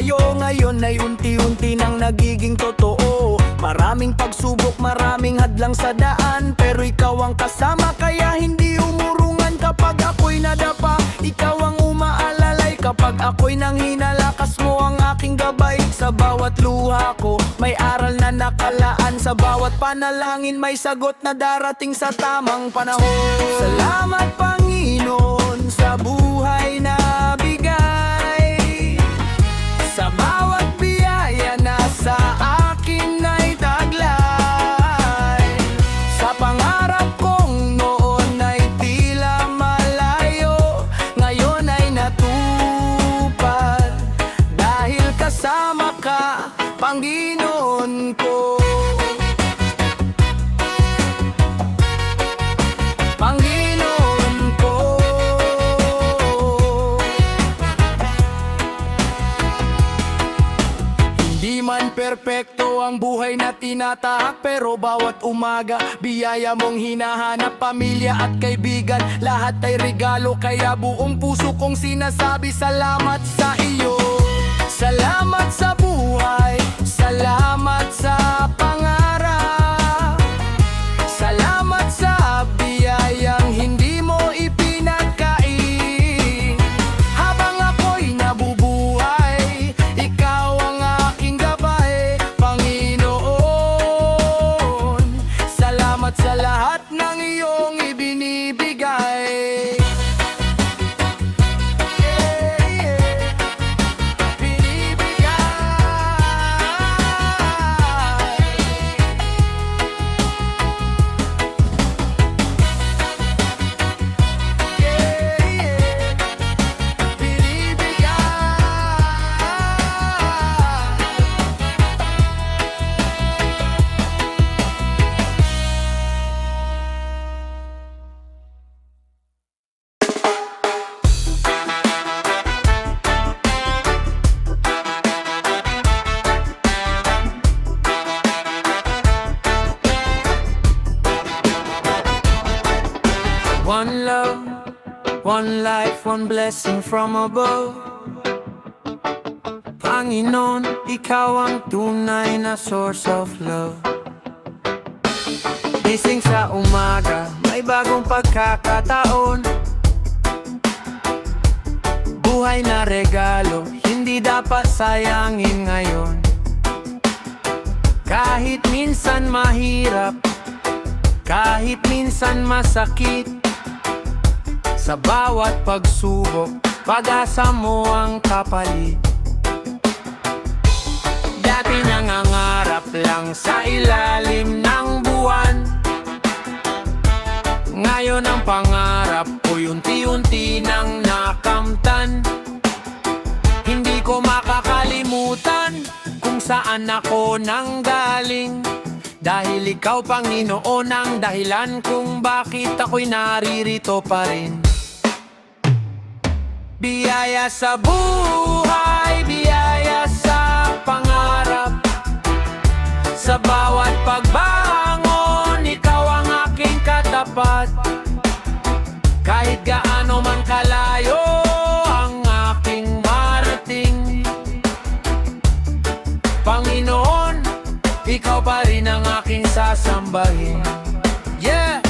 tayo ngayon ay unti-unti nang nagiging totoo. Maraming pagsubok, maraming hadlang sa daan, pero ikaw ang kasama kaya hindi umurungan. Kapag ako'y nadapa, ikaw ang umaalalay. Kapag ako'y nanghina, lakas mo ang aking gabay. Sa bawat luha ko, may aral na nakalaan. Sa bawat panalangin, may sagot na darating sa tamang panahon. Salamat Panginoon sa buhay na bigay, sa bawat biyaya na sa akin ay taglay. Sa pangarap kong noon ay tila malayo, ngayon ay natupad. Dahil kasama ka, Panginoon ko. Panginoon ko. Hindi man perpekto ang buhay na tinatahak, pero bawat umaga biyaya mong hinahanap. Pamilya at kaibigan, lahat ay regalo, kaya buong puso kong sinasabi salamat sa iyo. Salamat sa buhay, salamat sa pangarap, salamat sa biyayang hindi mo ipinagkain. Habang ako'y nabubuhay, ikaw ang aking gabay, Panginoon. Salamat sa lahat ng iyong ibinibigay. One love, one life, one blessing from above. Panginoon, ikaw ang tunay na source of love. Gising sa umaga, may bagong pagkakataon. Buhay na regalo, hindi dapat sayangin ngayon. Kahit minsan mahirap, kahit minsan masakit, sa bawat pagsubok, pag-asa mo ang kapalit. Dati nangangarap lang sa ilalim ng buwan, ngayon ang pangarap ko'y unti-unti nang nakamtan. Hindi ko makakalimutan kung saan ako nanggaling, dahil ikaw Panginoon ang dahilan kung bakit ako'y naririto pa rin. Biyaya sa buhay, biyaya sa pangarap, sa bawat pagbangon, ikaw ang aking katapat. Kahit gaano man kalayo ang aking marating, Panginoon, ikaw pa rin ang aking sasambahin. Yeah!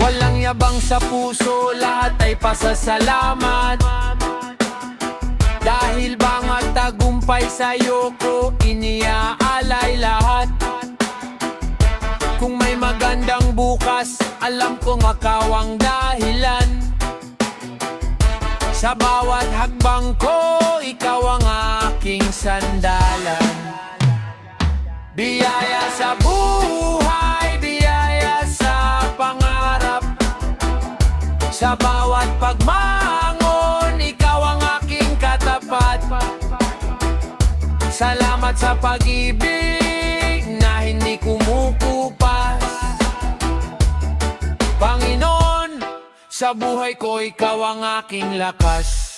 Walang yabang sa puso, lahat ay pasasalamat. Dahil bang tagumpay sa'yo ko iniaalay lahat. Kung may magandang bukas, alam kong ikaw ang dahilan. Sa bawat hakbang ko, ikaw ang aking sandalan. Biyaya sa buhay, biyaya sa pangarap, sa bawat pagmangon, ikaw ang aking katapat. Salamat sa pag-ibig na hindi kumukupas. Panginoon, sa buhay ko ikaw ang aking lakas.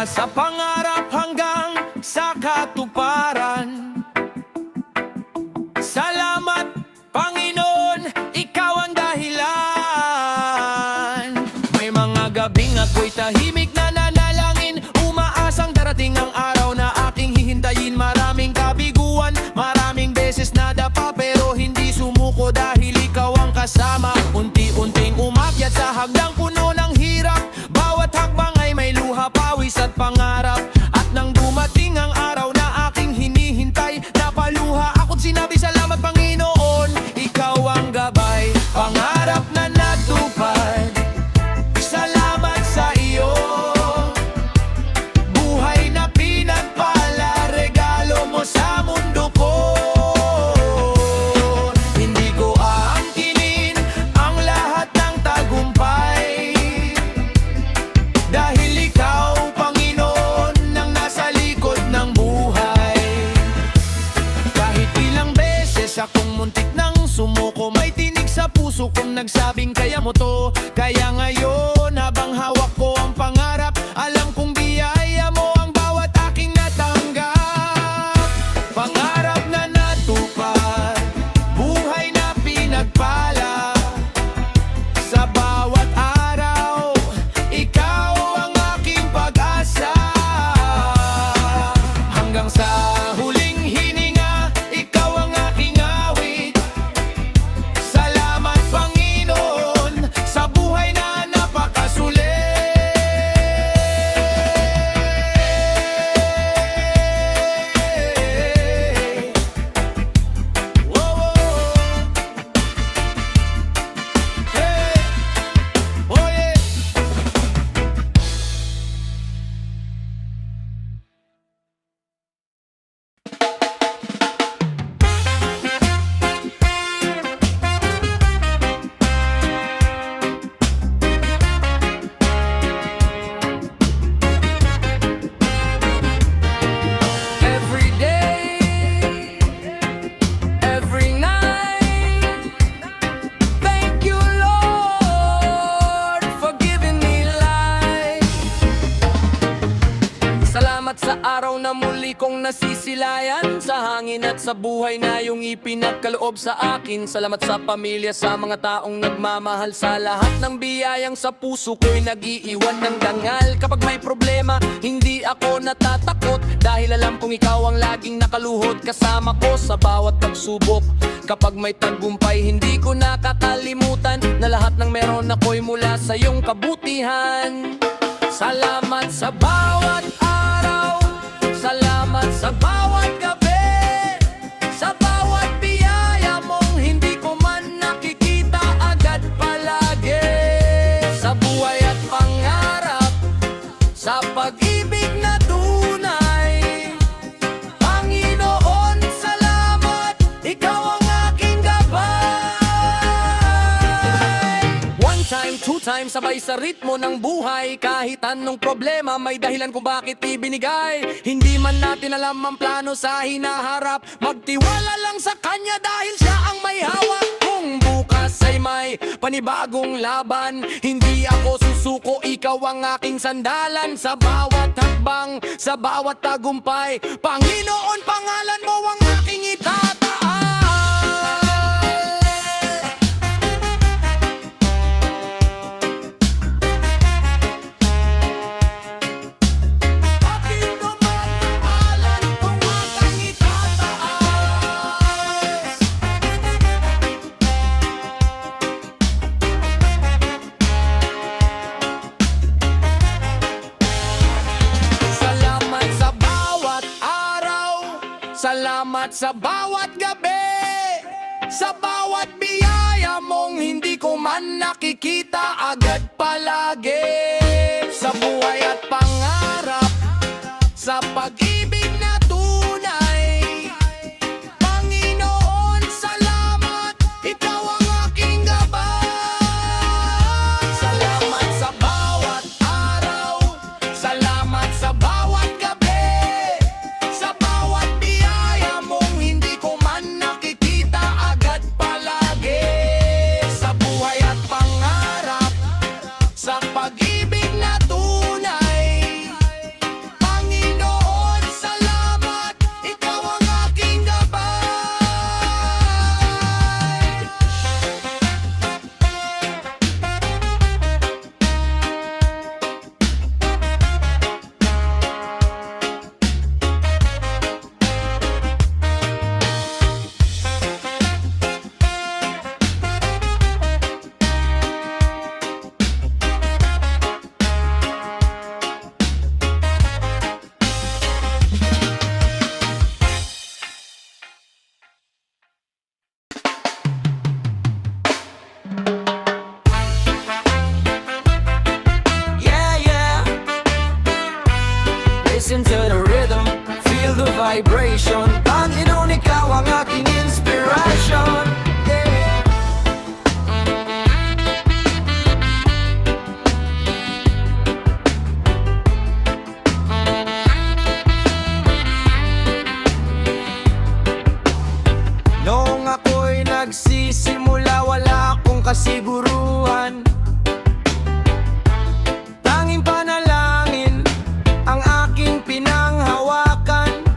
sa pangarap hanggang sa katuparan. Salamat, Panginoon, ikaw ang dahilan. May mga gabing ako'y tahimik na nanalangin, umaasang darating ang araw na aking hihintayin. Maraming kabiguan, maraming beses nadapa, pero hindi sumuko dahil ikaw ang kasama. Unti-unting umakyat sa hagdang puno ng hirap, bawat hakbang ay may luha, pawis at pangarap. At nang dumating ang araw na aking hinihintay, napaluha ako't sinabi, salamat Panginoon, ikaw ang gabay. Pangarap na natupad, salamat sa iyo. Buhay na pinagpala, regalo mo sa mundo ko. Hindi ko aangkinin ang lahat ng tagumpay, dahil ikaw, Panginoon, ang nasa likod ng buhay. Kahit ilang beses akong muntik nang sumuko, may tinig sa puso kong nagsabing kaya mo to. Kaya ngayon, habang hawak ko ang pangarap, alam kong biyaya mo ang bawat aking natanggap. Pangarap na natupad, buhay na pinagpala, sa bawat araw, ikaw ang aking pag-asa. Hanggang sa huling hininga, ikaw ang aking awit. Salamat Panginoon, sa buhay na napakasulit. Whoa, hey, oh yeah. Every day, every night, thank you Lord for giving me life. Salamat sa araw na muli kong nasisilayan, sa hangin at sa buhay na iyong ipinagkaloob sa akin. Salamat sa pamilya, sa mga taong nagmamahal, sa lahat ng biyayang sa puso ko'y nag-iiwan ng dangal. Kapag may problema, hindi ako natatakot, dahil alam kong ikaw ang laging nakaluhod kasama ko sa bawat pagsubok. Kapag may tagumpay, hindi ko nakakalimutan na lahat ng meron ako'y mula sa iyong kabutihan. Salamat sa bawat araw, salamat sa bawat gabi, sa bawat biyaya mong hindi ko man nakikita agad palagi. Sa buhay at pangarap, sa pag-ibig na tunay, Panginoon, salamat, ikaw ang aking gabay. One time, two times, sabay sa ritmo ng buhay. Kahit anong problema, may dahilan kung bakit ibinigay. Hindi man natin alam ang plano sa hinaharap, magtiwala lang sa Kanya dahil Siya ang may hawak. Kung bukas ay may panibagong laban, hindi ako susuko, ikaw ang aking sandalan. Sa bawat hakbang, sa bawat tagumpay, Panginoon, pangalan mo ang aking itataas. Aking naman pangalan kung aking itataas. Salamat sa bawat araw, salamat sa bawat gabi, sa bawat biyaya mong hindi ko man nakikita agad palagi. Sa buhay at pangarap, sa pag-ibig na tunay, Panginoon, salamat, ikaw ang aking gabay. Salamat sa bawat araw, salamat sa bawat gabi, sa bawat biyaya mong hindi ko man nakikita agad palagi. Sa buhay at pangarap, sa pag-ibig na tunay, Listen to the rhythm, feel the vibration. Panginoon, ikaw ang aking inspiration. Yeah. Noong ako'y nagsisimula, wala akong kasiguruhan. Tanging panalangin ang aking pinanghawakan.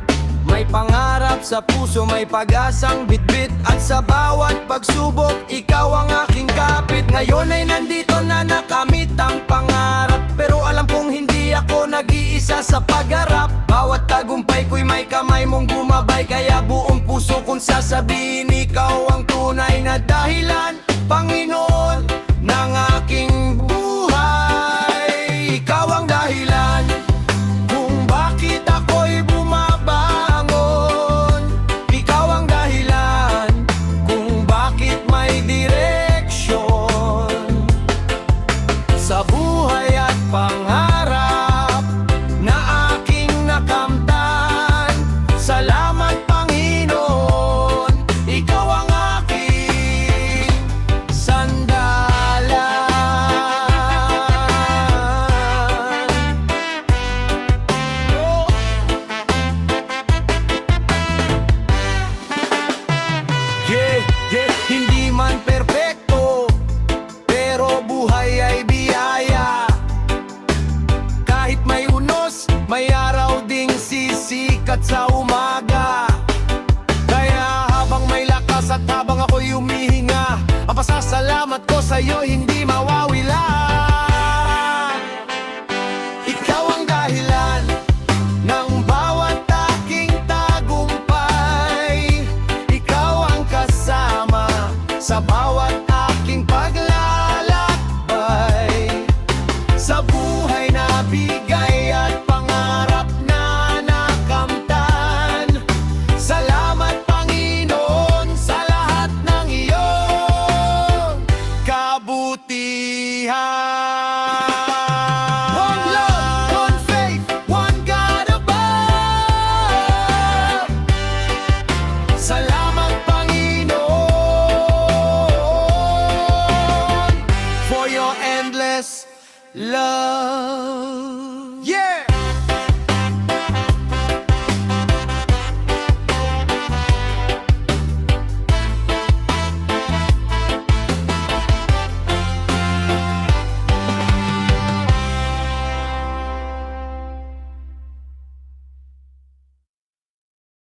May pangarap sa puso, may pag-asang bitbit. At sa bawat pagsubok, ikaw ang aking kapit. Ngayon ay nandito na nakamit ang pangarap. Pero alam kong hindi ako nag-iisa sa pagharap. Bawat tagumpay ko'y may kamay mong gumabay. Kaya buong puso kong sasabihin, ikaw ang tunay na dahilan, Panginoon, ng aking buhay. Ikaw ang dahilan kung bakit ako'y bumabangon. Ikaw ang dahilan kung bakit may direksyon sa buhay at pangarap na aking nakamtan. Salamat, Panginoon, ikaw ang aking sandalan. Oh. Hindi man perpekto, pero buhay ay biyaya. Kahit may unos, may araw ding sisikat sa umaga. Kaya habang may lakas at habang ako'y humihinga, ang pasasalamat ko sa'yo hindi mawawila. Ikaw ang dahilan ng bawat aking tagumpay. Ikaw ang kasama sa bawat aking paglalakbay. Sa buhay na bigay at pangarap na nakamtan. Salamat, Panginoon, sa lahat ng iyong kabutihan. One love, one faith, one God above. Salamat, Panginoon, for your endless love.